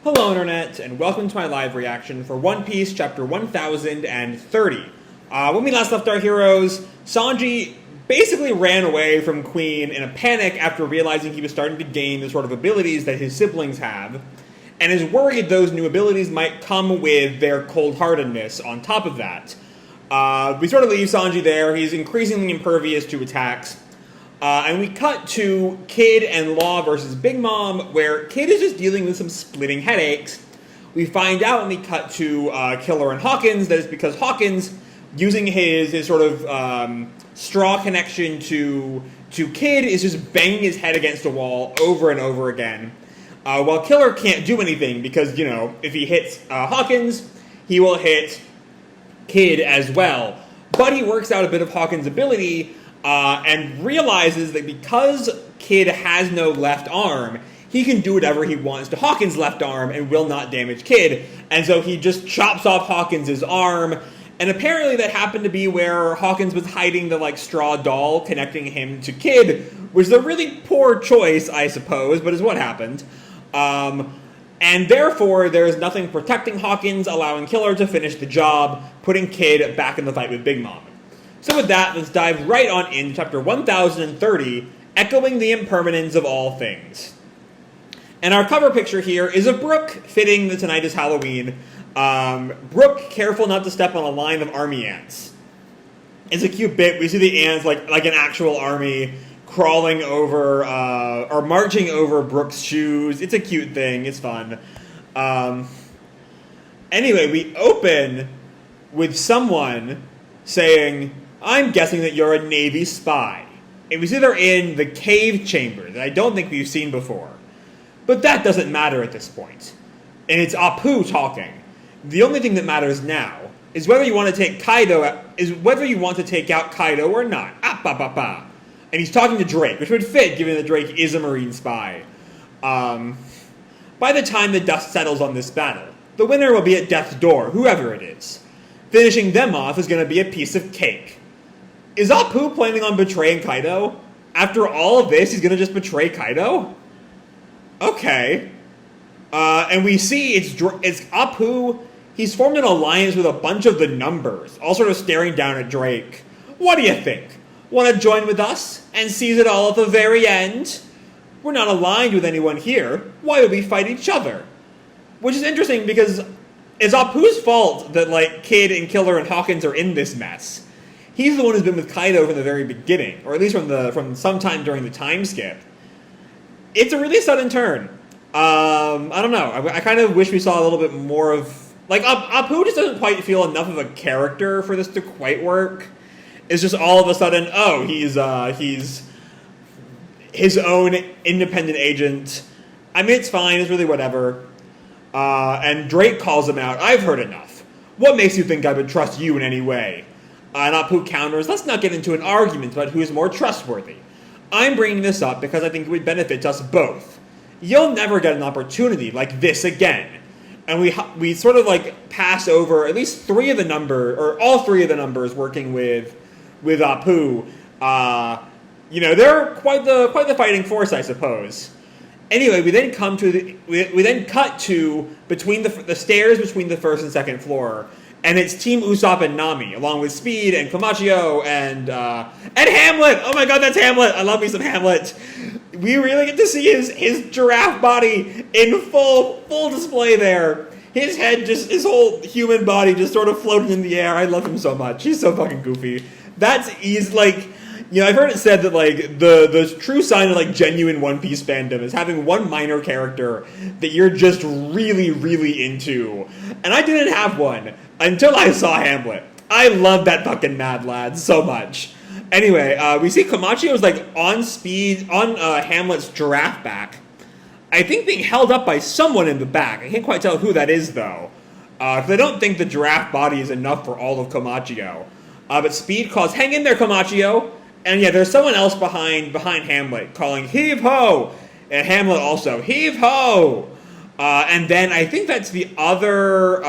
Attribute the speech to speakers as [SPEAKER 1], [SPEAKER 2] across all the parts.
[SPEAKER 1] Hello Internet, and welcome to my live reaction for One Piece Chapter 1030. When we last left our heroes, Sanji basically ran away from Queen in a panic after realizing he was starting to gain the sort of abilities that his siblings have, and is worried those new abilities might come with their cold-heartedness on top of that. We sort of leave Sanji there. He's increasingly impervious to attacks. And we cut to Kid and Law versus Big Mom, where Kid is just dealing with some splitting headaches. We find out when we cut to Killer and Hawkins that it's because Hawkins, using his sort of straw connection to Kid, is just banging his head against a wall over and over again. While Killer can't do anything because, you know, if he hits Hawkins, he will hit Kid as well. But he works out a bit of Hawkins' ability and realizes that because Kid has no left arm, he can do whatever he wants to Hawkins' left arm and will not damage Kid. And so he just chops off Hawkins' arm. And apparently that happened to be where Hawkins was hiding the, straw doll connecting him to Kid, which is a really poor choice, I suppose, but is what happened. And therefore, there is nothing protecting Hawkins, allowing Killer to finish the job, putting Kid back in the fight with Big Mom. So with that, let's dive right on in Chapter 1030, echoing the impermanence of all things. And our cover picture here is of Brook, fitting that tonight is Halloween. Brook, careful not to step on a line of army ants. It's a cute bit. We see the ants like an actual army crawling over, or marching over Brook's shoes. It's a cute thing. It's fun. Anyway, we open with someone saying, "I'm guessing that you're a Navy spy." And we see they're in the cave chamber that I don't think we've seen before. But that doesn't matter at this point. And it's Apu talking. The only thing that matters now is whether you want to take out Kaido or not. And he's talking to Drake, which would fit given that Drake is a Marine spy. By the time the dust settles on this battle, the winner will be at death's door, whoever it is. Finishing them off is going to be a piece of cake. Is Apu planning on betraying Kaido? After all of this, he's going to just betray Kaido? Okay. And we see it's Apu. He's formed an alliance with a bunch of the numbers, all sort of staring down at Drake. What do you think? Want to join with us and seize it all at the very end? We're not aligned with anyone here. Why would we fight each other? Which is interesting because it's Apu's fault that, Kid and Killer and Hawkins are in this mess. He's the one who's been with Kaido from the very beginning, or at least from sometime during the time skip. It's a really sudden turn. I don't know. I kind of wish we saw a little bit more of... Apu just doesn't quite feel enough of a character for this to quite work. It's just all of a sudden, he's his own independent agent. I mean, it's fine. It's really whatever. And Drake calls him out. I've heard enough. What makes you think I would trust you in any way? And Apu counters, let's not get into an argument about who is more trustworthy. I'm bringing this up because I think it would benefit us both. You'll never get an opportunity like this again. And we sort of pass over at least all three of the numbers working with Apu. They're quite the fighting force, I suppose. Anyway, we then cut to between the stairs between the first and second floor, and it's Team Usopp and Nami, along with Speed and Komachio and Hamlet. Oh my God, that's Hamlet! I love me some Hamlet. We really get to see his giraffe body in full display there. His head, his whole human body, just sort of floating in the air. I love him so much. He's so fucking goofy. That's I've heard it said that the true sign of genuine One Piece fandom is having one minor character that you're just really, really into. And I didn't have one until I saw Hamlet. I love that fucking mad lad so much. Anyway, we see Komachio's on Hamlet's giraffe back. I think being held up by someone in the back. I can't quite tell who that is though. Because I don't think the giraffe body is enough for all of Komachio. But Speed calls, hang in there, Komachio. And yeah, there's someone else behind Hamlet calling, heave ho! And Hamlet also, heave ho! And then I think that's the other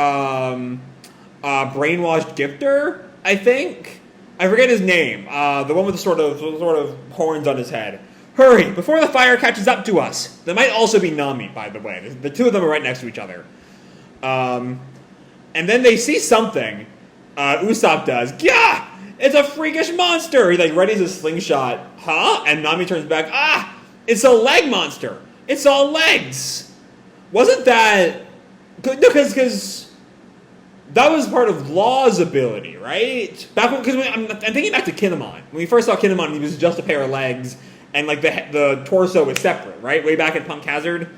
[SPEAKER 1] brainwashed gifter, I think. I forget his name. The one with the sort of horns on his head. Hurry, before the fire catches up to us. That might also be Nami, by the way. The two of them are right next to each other. And then they see something. Usopp does. Gah! It's a freakish monster! He readies a slingshot. Huh? And Nami turns back. Ah! It's a leg monster! It's all legs! Wasn't that... No, because that was part of Law's ability, right? I'm thinking back to Kinemon. When we first saw Kinemon, he was just a pair of legs, and the torso was separate, right? Way back in Punk Hazard.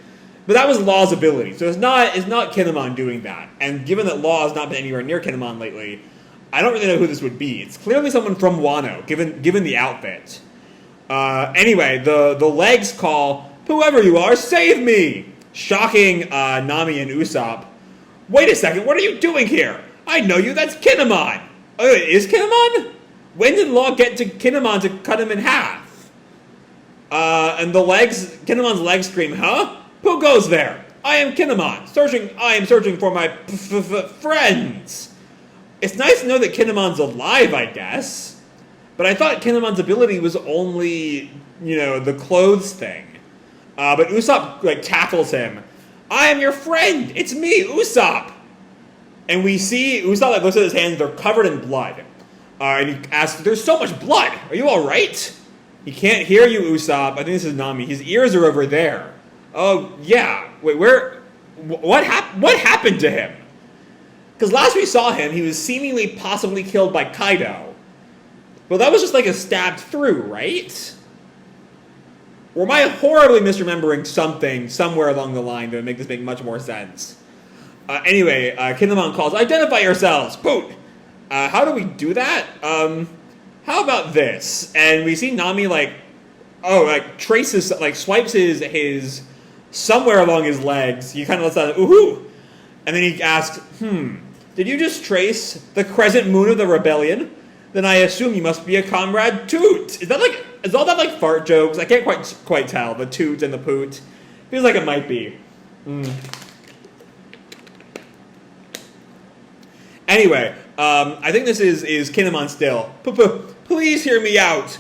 [SPEAKER 1] But that was Law's ability, so it's not Kinemon doing that. And given that Law has not been anywhere near Kinemon lately, I don't really know who this would be. It's clearly someone from Wano, given the outfit. Anyway, the legs call, "Whoever you are, save me!" Shocking Nami and Usopp. Wait a second, what are you doing here? I know you, that's Kinemon! Oh, it is Kinemon? When did Law get to Kinemon to cut him in half? And Kinemon's legs scream, huh? Who goes there? I am Kinemon. I am searching for my friends. It's nice to know that Kinemon's alive, I guess. But I thought Kinemon's ability was only, the clothes thing. But Usopp, tackles him. I am your friend! It's me, Usopp! And we see Usopp, looks at his hands, they're covered in blood. And he asks, there's so much blood! Are you alright? He can't hear you, Usopp. I think this is Nami. His ears are over there. Oh, yeah. Wait, what happened to him? Because last we saw him, he was seemingly possibly killed by Kaido. Well, that was just a stabbed through, right? Or am I horribly misremembering something somewhere along the line that would make this make much more sense? Anyway, Kinemon calls, identify yourselves! Poot! How do we do that? How about this? And we see Nami, traces, swipes his somewhere along his legs. He kind of lets out an ooh-hoo. And then he asks, did you just trace the crescent moon of the rebellion? Then I assume you must be a comrade Toot. Is all that fart jokes? I can't quite tell. The toot and the poot. Feels like it might be. Anyway, I think this is Kinemon still. Please hear me out.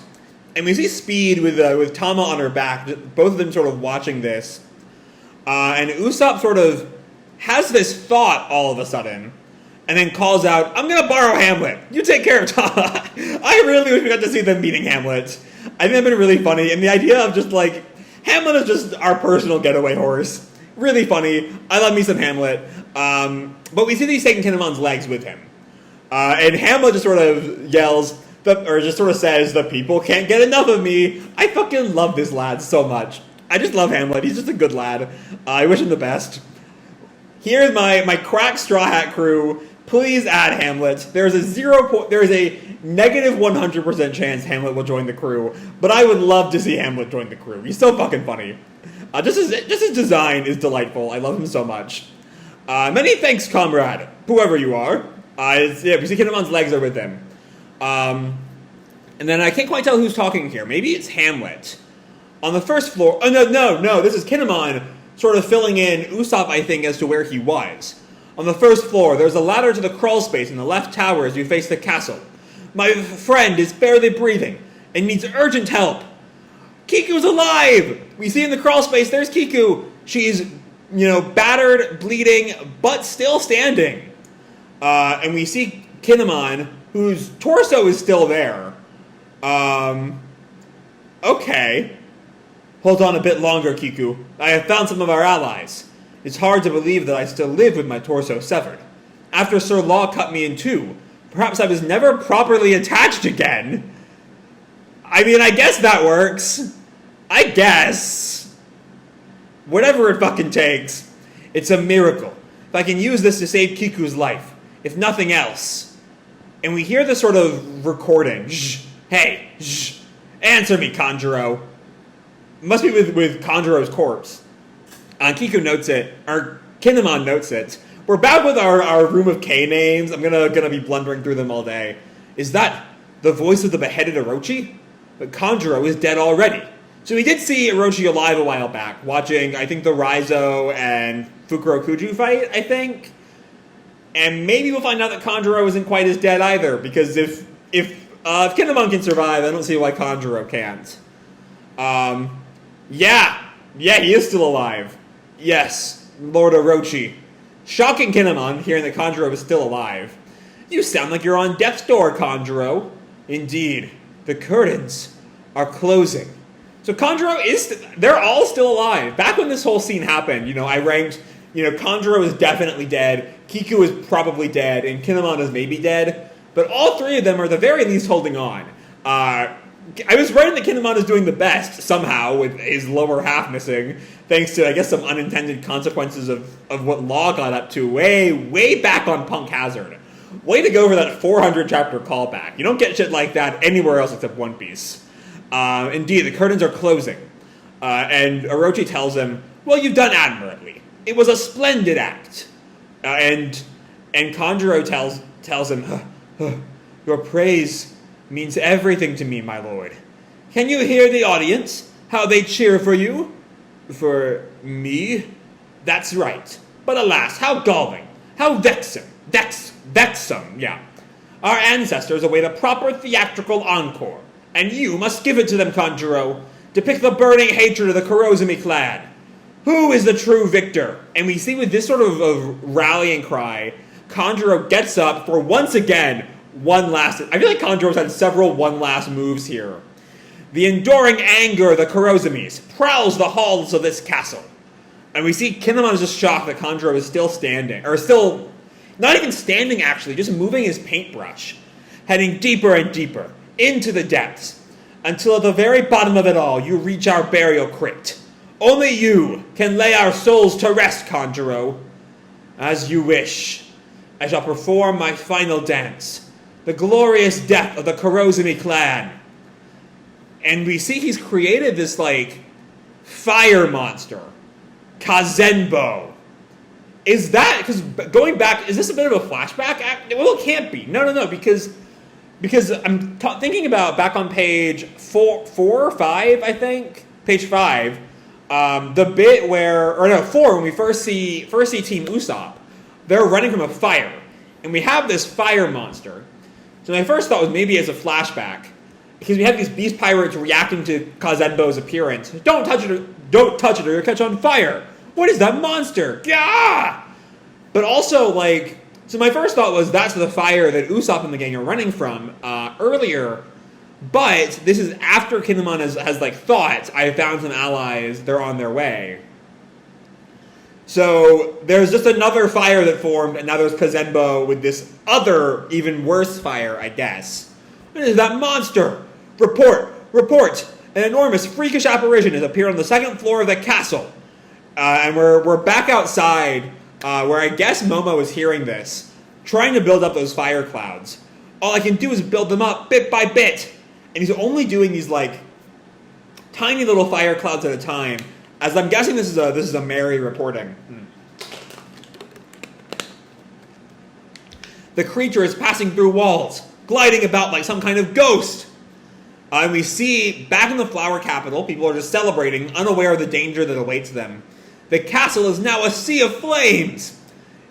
[SPEAKER 1] And we see Speed with Tama on her back, both of them sort of watching this. And Usopp sort of has this thought all of a sudden, and then calls out, I'm going to borrow Hamlet. You take care of Tama. I really wish we got to see them meeting Hamlet. I think that would be really funny. And the idea of just Hamlet is just our personal getaway horse. Really funny. I love me some Hamlet. But we see that he's taking Kinemon's legs with him. And Hamlet just sort of yells, or just sort of says, the people can't get enough of me. I fucking love this lad so much. I just love Hamlet. He's just a good lad. I wish him the best. Here's my crack Straw Hat crew. Please add Hamlet. There's a negative 100% chance Hamlet will join the crew, but I would love to see Hamlet join the crew. He's so fucking funny. Just his design is delightful. I love him so much. Many thanks, comrade, whoever you are. We see Kinemon's legs are with him. And then I can't quite tell who's talking here. Maybe it's Hamlet. On the first floor... Oh, no, this is Kinemon sort of filling in Usopp, I think, as to where he was. On the first floor, there's a ladder to the crawl space in the left tower as you face the castle. My friend is barely breathing and needs urgent help. Kiku's alive! We see in the crawl space, there's Kiku. She's, battered, bleeding, but still standing. And we see Kinemon, whose torso is still there. Okay. Hold on a bit longer, Kiku. I have found some of our allies. It's hard to believe that I still live with my torso severed. After Sir Law cut me in two, perhaps I was never properly attached again. I mean, I guess that works. I guess. Whatever it fucking takes. It's a miracle. If I can use this to save Kiku's life, if nothing else. And we hear this sort of recording. Shh. Hey, shh. Answer me, Kanjuro. Must be with Kanjuro's corpse. Kiku notes it, or Kinemon notes it. We're back with our room of K names. I'm gonna be blundering through them all day. Is that the voice of the beheaded Orochi? But Kanjuro is dead already. So we did see Orochi alive a while back, watching, I think, the Raizo and Fukuro Kuju fight, I think. And maybe we'll find out that Kanjuro isn't quite as dead either, because if Kinemon can survive, I don't see why Kanjuro can't. Yeah, he is still alive. Yes, Lord Orochi. Shocking Kinemon, hearing that Kanjuro is still alive. You sound like you're on death's door, Kanjuro. Indeed, the curtains are closing. So Kanjuro they're all still alive. Back when this whole scene happened, I ranked, Kanjuro is definitely dead, Kiku is probably dead, and Kinemon is maybe dead. But all three of them are at the very least holding on. I was writing that Kinemon is doing the best, somehow, with his lower half missing, thanks to, I guess, some unintended consequences of what Law got up to way back on Punk Hazard. Way to go for that 400-chapter callback. You don't get shit like that anywhere else except One Piece. Indeed, the curtains are closing. And Orochi tells him, well, you've done admirably. It was a splendid act. And Kanjuro tells him, your praise means everything to me, my lord. Can you hear the audience? How they cheer for you? For me? That's right. But alas, how galling. How vexing. Vexum, yeah. Our ancestors await a proper theatrical encore, and you must give it to them, Kanjuro. Depict the burning hatred of the Kurozumi clan. Who is the true victor? And we see with this sort of rallying cry, Kanjuro gets up for once again one last... I feel like Kanjuro's had several one last moves here. The enduring anger of the Kurozumis prowls the halls of this castle. And we see Kinemon is just shocked that Kanjuro is still standing. Or still... Not even standing, actually. Just moving his paintbrush. Heading deeper and deeper. Into the depths. Until at the very bottom of it all, you reach our burial crypt. Only you can lay our souls to rest, Kanjuro. As you wish. I shall perform my final dance. The glorious death of the Kurozumi clan. And we see he's created this, fire monster. Kazenbo. Is that, because going back, is this a bit of a flashback? Well, it can't be. No, because I'm thinking about back on page 4 or 5, I think? Page 5. The bit where, 4, when we first see Team Usopp. They're running from a fire. And we have this fire monster. So my first thought was maybe as a flashback. Because we have these beast pirates reacting to Kazenbo's appearance. Don't touch it or you'll catch on fire. What is that monster? Gah! But also, so my first thought was that's the fire that Usopp and the gang are running from earlier. But this is after Kinemon has thought, I found some allies, they're on their way. So there's just another fire that formed, and now there's Kazenbo with this other, even worse fire, I guess. What is that monster? Report! An enormous, freakish apparition has appeared on the second floor of the castle. And we're back outside, where I guess Momo is hearing this, trying to build up those fire clouds. All I can do is build them up bit by bit. And he's only doing these, tiny little fire clouds at a time. As I'm guessing this is a Mary reporting. The creature is passing through walls, gliding about like some kind of ghost. And we see, back in the flower capital, people are just celebrating, unaware of the danger that awaits them. The castle is now a sea of flames!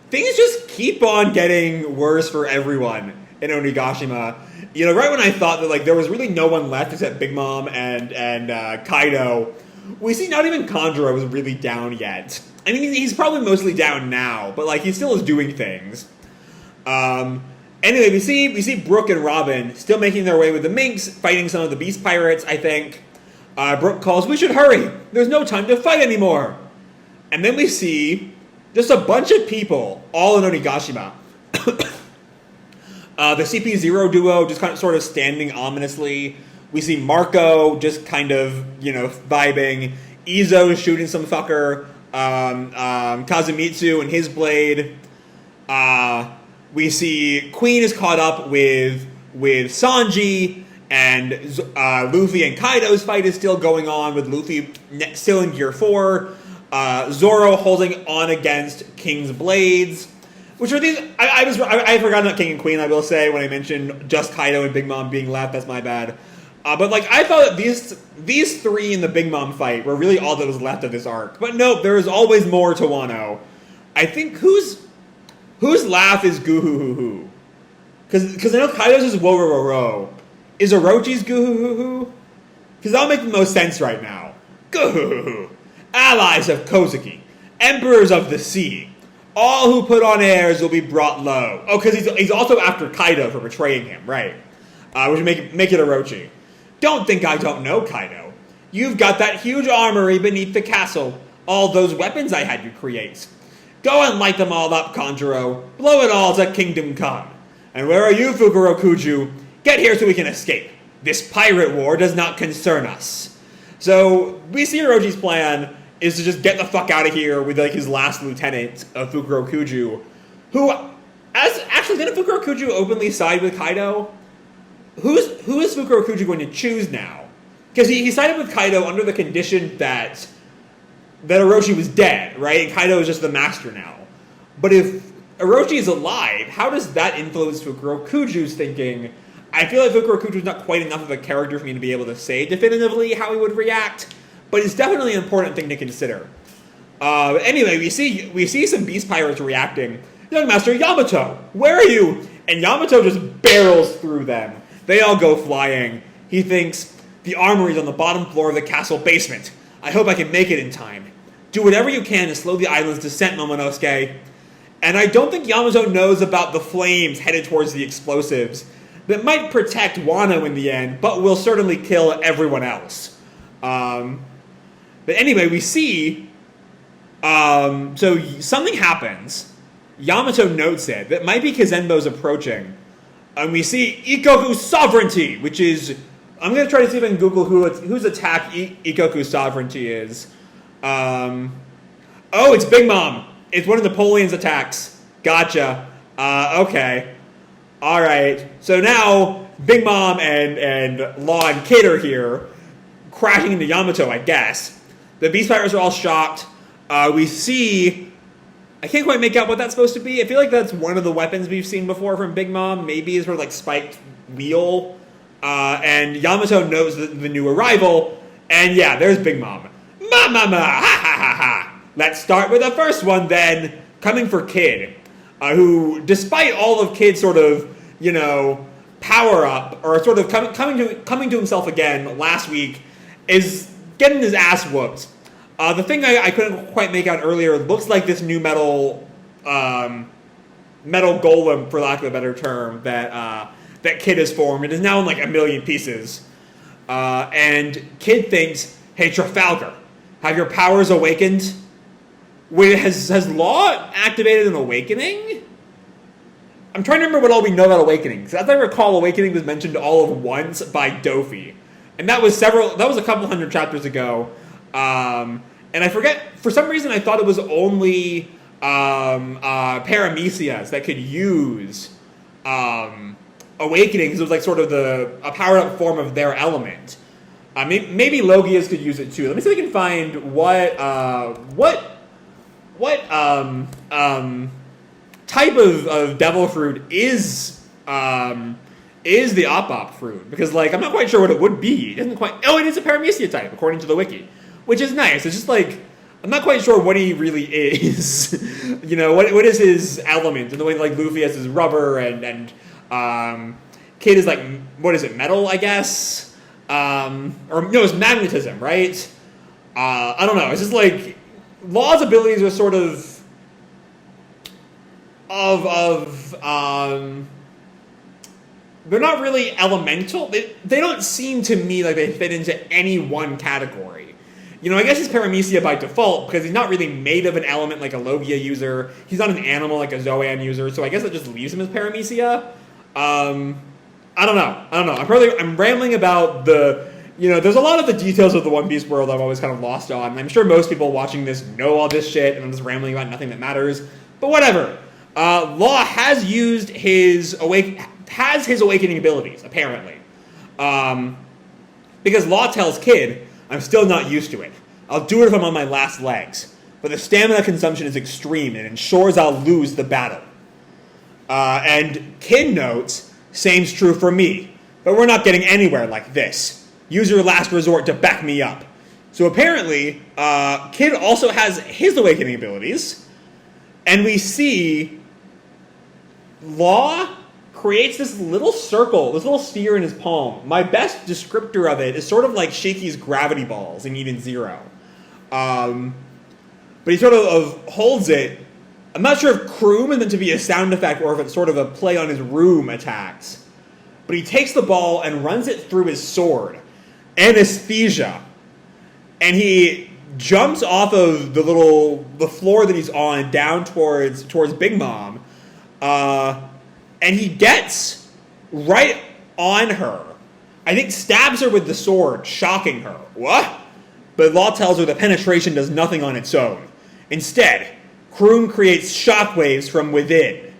[SPEAKER 1] Things just keep on getting worse for everyone in Onigashima. Right when I thought that there was really no one left except Big Mom and Kaido, we see not even Kanjuro was really down yet. I mean, he's probably mostly down now, but he still is doing things. Anyway, we see Brook and Robin still making their way with the Minks, fighting some of the Beast Pirates, I think. Brook calls, "We should hurry! There's no time to fight anymore!" And then we see just a bunch of people, all in Onigashima. The CP0 duo just kind of sort of standing ominously. We see Marco just kind of, vibing. Izo shooting some fucker. Kazumitsu and his blade. We see Queen is caught up with Sanji, and Luffy and Kaido's fight is still going on, with Luffy still in Gear 4. Zoro holding on against King's blades. Which are these? I had forgotten about King and Queen, I will say, when I mentioned just Kaido and Big Mom being left. That's my bad. But I thought that these three in the Big Mom fight were really all that was left of this arc. But no, there is always more to Wano. I think whose laugh is goo hoo hoo hoo? Because I know Kaido's is wo ro ro ro. Is Orochi's goo hoo hoo hoo? Because that'll make the most sense right now. Goo! Allies of Kozuki, emperors of the sea, all who put on airs will be brought low. Oh, because he's also after Kaido for betraying him, right? Which make it Orochi. Don't think I don't know, Kaido. You've got that huge armory beneath the castle. All those weapons I had you create. Go and light them all up, Kanjuro. Blow it all to Kingdom Come. And where are you, Fukurokuju? Get here so we can escape. This pirate war does not concern us. So, we see Orochi's plan is to just get the fuck out of here with, like, his last lieutenant, Fukurokuju, who, didn't Fukurokuju openly side with Kaido? Who is Fukurokuju going to choose now? Because he sided with Kaido under the condition that Orochi was dead, right? And Kaido is just the master now. But if Orochi is alive, how does that influence Fukurokuju's thinking? I feel like Fukurokuju is not quite enough of a character for me to be able to say definitively how he would react, but it's definitely an important thing to consider. Anyway, we see some beast pirates reacting. Young Master Yamato, where are you? And Yamato just barrels through them. They all go flying. He thinks, the armory's on the bottom floor of the castle basement. I hope I can make it in time. Do whatever you can to slow the island's descent, Momonosuke. And I don't think Yamato knows about the flames headed towards the explosives that might protect Wano in the end, but will certainly kill everyone else. But anyway, we see... so something happens. Yamato notes it. That might be Kizenbo's approaching. And we see Ikoku's sovereignty, which is... I'm going to try to see if I can Google whose attack Ikoku's sovereignty is. Oh, it's Big Mom. It's one of Napoleon's attacks. Gotcha. Okay. Alright. So now, Big Mom and Law and Kid are here, crashing into Yamato, I guess. The Beast Pirates are all shocked. We see... I can't quite make out what that's supposed to be. I feel like that's one of the weapons we've seen before from Big Mom. Maybe it's sort of like spiked wheel. And Yamato knows the new arrival. And yeah, there's Big Mom. Ma, ha, ha, ha, ha. Let's start with the first one then. Coming for Kid. Who, despite all of Kid's sort of, power up, or sort of coming to himself again last week, is getting his ass whooped. The thing I couldn't quite make out earlier looks like this new metal golem, for lack of a better term, that Kid has formed. It is now in like 1 million pieces. And Kid thinks, hey, Trafalgar, have your powers awakened? Wait, has Law activated an awakening? I'm trying to remember what all we know about awakening. Because as I recall, awakening was mentioned all of once by Dofi. And that was a couple hundred chapters ago. And I forget, for some reason I thought it was only Paramecias that could use awakening, because it was like sort of a powered up form of their element. Maybe Logias could use it too. Let me see if I can find what type of devil fruit is the Op fruit, because like I'm not quite sure what it would be. It doesn't quite. Oh, it is a Paramecia type according to the wiki, which is nice. It's just like I'm not quite sure what he really is. What is his element? And the way like Luffy has his rubber and Kid is like, what is it, metal, I guess? Or no, it's magnetism, right? I don't know. It's just like Law's abilities are sort of they're not really elemental. They don't seem to me like they fit into any one category. I guess he's Paramecia by default because he's not really made of an element like a Logia user. He's not an animal like a Zoan user, so I guess that just leaves him as Paramecia. I don't know. I'm rambling about there's a lot of the details of the One Piece world I'm always kind of lost on. I'm sure most people watching this know all this shit, and I'm just rambling about nothing that matters. But whatever. Law has used his awakening abilities, apparently. Because Law tells Kid, I'm still not used to it. I'll do it if I'm on my last legs. But the stamina consumption is extreme and ensures I'll lose the battle. And Kid notes, same's true for me. But we're not getting anywhere like this. Use your last resort to back me up. So apparently, Kid also has his awakening abilities. And we see Law creates this little circle, this little sphere in his palm. My best descriptor of it is sort of like Shaky's gravity balls in Eden Zero. But he sort of holds it. I'm not sure if Kroom is meant to be a sound effect or if it's sort of a play on his room attacks. But he takes the ball and runs it through his sword. Anesthesia. And he jumps off of the floor that he's on down towards Big Mom. And he gets right on her. I think stabs her with the sword, shocking her. What? But Law tells her that penetration does nothing on its own. Instead, Kroom creates shockwaves from within.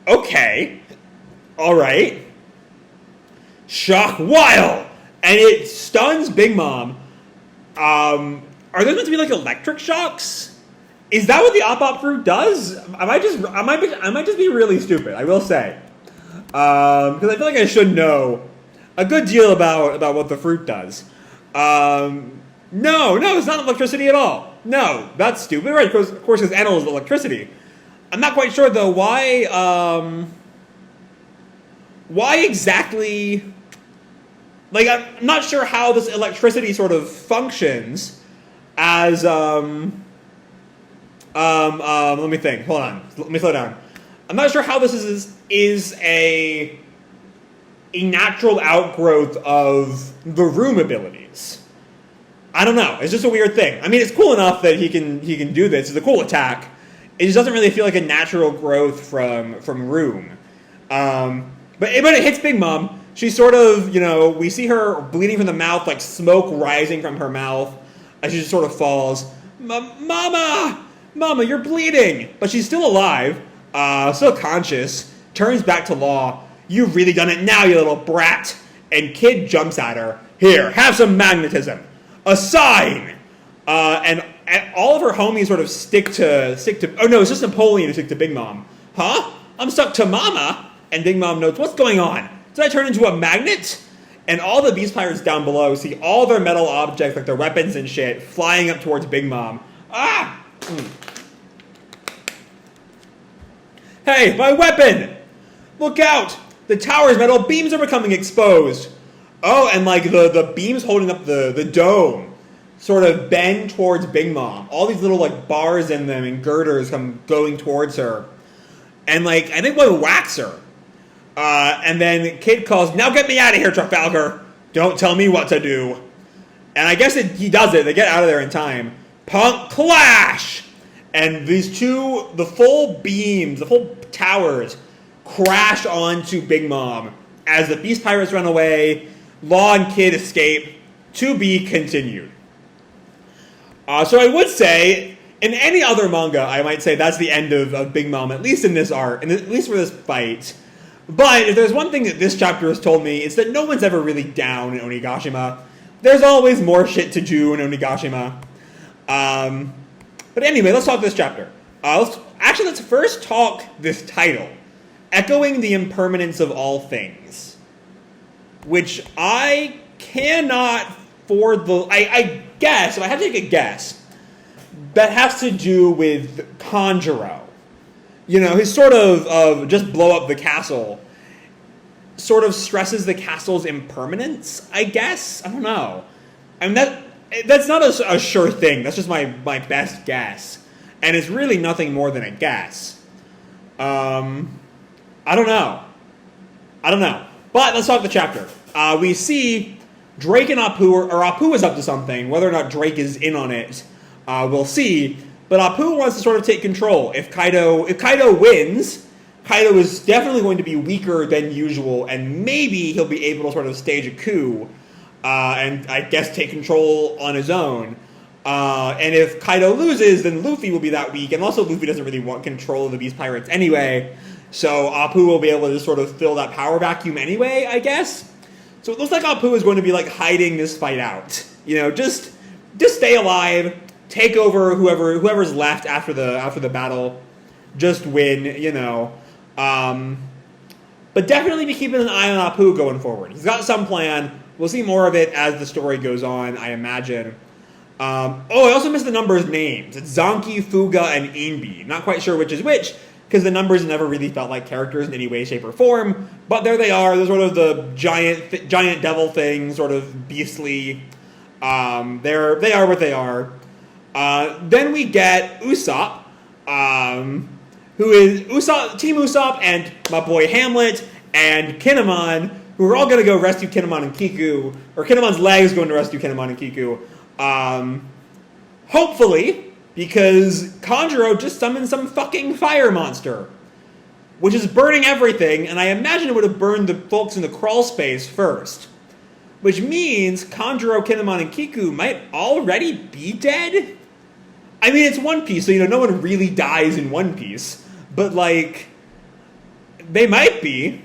[SPEAKER 1] Okay. Alright. Shock while! And it stuns Big Mom. Are those meant to be like electric shocks? Is that what the Op fruit does? I might just be really stupid, I will say. Because I feel like I should know a good deal about what the fruit does. No, it's not electricity at all. No, that's stupid. Right, of course, his animal is electricity. I'm not quite sure, though, why exactly... Like, I'm not sure how this electricity sort of functions as, let me think. Hold on. Let me slow down. I'm not sure how this is a natural outgrowth of the room abilities. I don't know. It's just a weird thing. I mean, it's cool enough that he can do this. It's a cool attack. It just doesn't really feel like a natural growth from room. But it hits Big Mom. She's sort of, we see her bleeding from the mouth, like smoke rising from her mouth, as she just sort of falls. Mama, you're bleeding. But she's still alive, still conscious, turns back to Law. You've really done it now, you little brat. And Kid jumps at her. Here, have some magnetism. A sign. And all of her homies sort of stick to. Oh no, it's just Napoleon who stick to Big Mom. Huh? I'm stuck to Mama. And Big Mom notes, what's going on? Did I turn into a magnet? And all the Beast Pirates down below see all their metal objects, like their weapons and shit, flying up towards Big Mom. Ah! Hey, my weapon! Look out! The tower's metal beams are becoming exposed. Oh, and like the beams holding up the dome sort of bend towards Big Mom. All these little like bars in them and girders come going towards her. And like, I think one whacks her. And then Kid calls, now get me out of here, Trafalgar. Don't tell me what to do. And I guess he does it. They get out of there in time. Punk clash! And these the full beams, the full towers, crash onto Big Mom as the Beast Pirates run away. Law and Kid escape. To be continued. So I would say, in any other manga, I might say that's the end of Big Mom, at least in this arc, and at least for this fight. But if there's one thing that this chapter has told me, it's that no one's ever really down in Onigashima. There's always more shit to do in Onigashima. But anyway, let's talk this chapter. Let's first talk this title. Echoing the Impermanence of All Things. Which I cannot I guess, if I had to take a guess, that has to do with Kanjuro. His sort of just blow up the castle sort of stresses the castle's impermanence, I guess? I don't know. I mean, that's not a sure thing. That's just my best guess. And it's really nothing more than a guess. I don't know. But let's talk the chapter. We see Drake and Apu, or Apu is up to something. Whether or not Drake is in on it, we'll see. But Apu wants to sort of take control. If Kaido wins, Kaido is definitely going to be weaker than usual, and maybe he'll be able to sort of stage a coup, and I guess take control on his own. And if Kaido loses, then Luffy will be that weak, and also Luffy doesn't really want control of the Beast Pirates anyway, so Apu will be able to sort of fill that power vacuum anyway, I guess. So it looks like Apu is going to be like hiding this fight out. Just stay alive. Take over whoever's left after the battle. Just win, But definitely be keeping an eye on Apu going forward. He's got some plan. We'll see more of it as the story goes on, I imagine. I also missed the numbers names. It's Zanki, Fuga, and Inbi. Not quite sure which is which. because the numbers never really felt like characters in any way, shape, or form. But there they are. They're sort of the giant devil thing, sort of beastly. They are what they are. Then we get Usopp, who is Team Usopp, and my boy Hamlet and Kinemon, who are all going to go rescue Kinemon and Kiku, or Kinemon's leg is going to rescue Kinemon and Kiku. Hopefully, because Kanjuro just summoned some fucking fire monster, which is burning everything, and I imagine it would have burned the folks in the crawl space first. Which means Kanjuro, Kinemon, and Kiku might already be dead? I mean, it's One Piece, so, no one really dies in One Piece. But, they might be.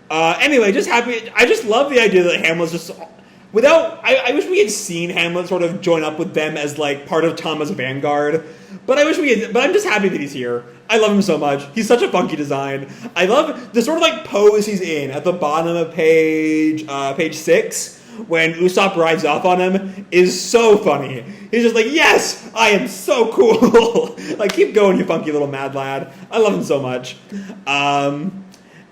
[SPEAKER 1] Anyway, just happy. I just love the idea that Hamlet's just... I wish we had seen Hamlet sort of join up with them as, part of Tama's vanguard. But I'm just happy that he's here. I love him so much. He's such a funky design. I love the sort of, pose he's in at the bottom of page 6, when Usopp rides off on him, is so funny. He's just like, yes, I am so cool. Keep going, you funky little mad lad. I love him so much.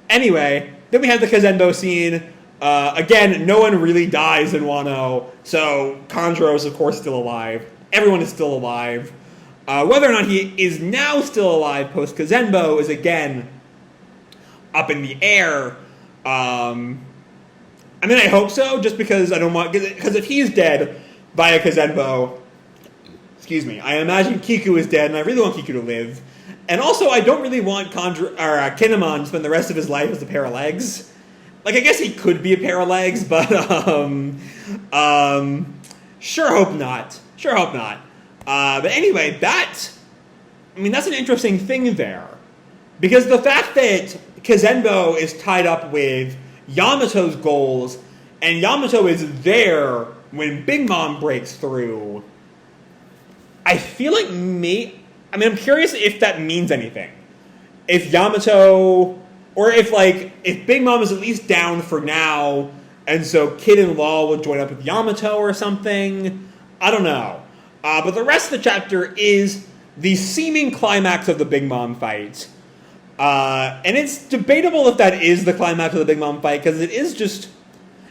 [SPEAKER 1] Anyway, then we have the Kazenbo scene. Again, no one really dies in Wano, so Kanjuro is, of course, still alive. Everyone is still alive. Whether or not he is now still alive post-Kazenbo is, again, up in the air. I hope so, just because I don't want... Because if he's dead via Kazenbo, I imagine Kiku is dead, and I really want Kiku to live. And also, I don't really want Kinemon to spend the rest of his life as a pair of legs. I guess he could be a pair of legs, but, sure hope not. But anyway, that's an interesting thing there. Because the fact that Kazenbo is tied up with Yamato's goals, and Yamato is there when Big Mom breaks through, I feel like I'm curious if that means anything. If Yamato... Or if Big Mom is at least down for now, and so Kid and Law will join up with Yamato or something. I don't know. But the rest of the chapter is the seeming climax of the Big Mom fight. And it's debatable if that is the climax of the Big Mom fight, because it is just,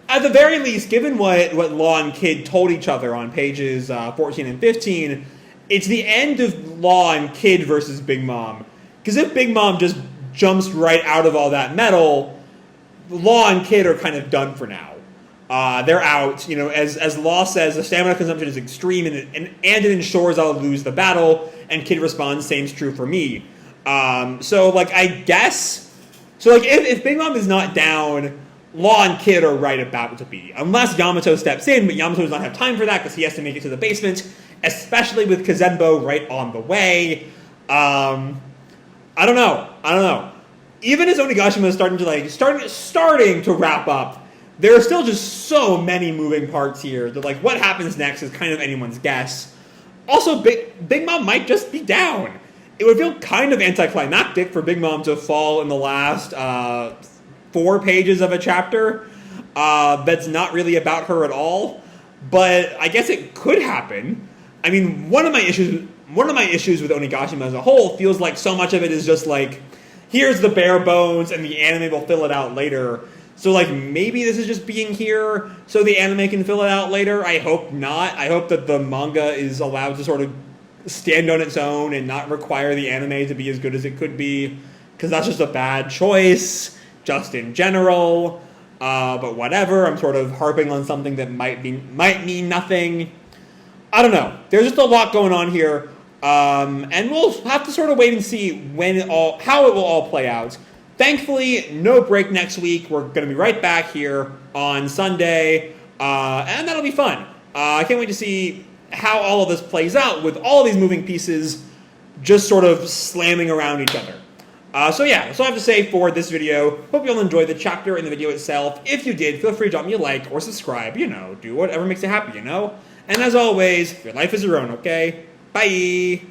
[SPEAKER 1] at the very least, given what Law and Kid told each other on pages 14 and 15, it's the end of Law and Kid versus Big Mom. Because if Big Mom just jumps right out of all that metal, Law and Kid are kind of done for now. They're out. As Law says, the stamina consumption is extreme, and it ensures I'll lose the battle, and Kid responds, same's true for me. I guess... if Big Mom is not down, Law and Kid are right about to be. Unless Yamato steps in, but Yamato does not have time for that, because he has to make it to the basement, especially with Kazenbo right on the way. I don't know. Even as Onigashima is starting to wrap up, there are still just so many moving parts here that what happens next is kind of anyone's guess. Also, Big Mom might just be down. It would feel kind of anticlimactic for Big Mom to fall in the last 4 pages of a chapter that's not really about her at all. But I guess it could happen. One of my issues with Onigashima as a whole feels like so much of it is just here's the bare bones and the anime will fill it out later. So maybe this is just being here so the anime can fill it out later. I hope not. I hope that the manga is allowed to sort of stand on its own and not require the anime to be as good as it could be, because that's just a bad choice, just in general. But whatever, I'm sort of harping on something that might mean nothing. I don't know. There's just a lot going on here. And we'll have to sort of wait and see how it will all play out. Thankfully, no break next week. We're going to be right back here on Sunday, and that'll be fun. I can't wait to see how all of this plays out with all these moving pieces just sort of slamming around each other. So that's all I have to say for this video. Hope you all enjoyed the chapter and the video itself. If you did, feel free to drop me a like or subscribe. Do whatever makes you happy, And as always, your life is your own, okay? Bye!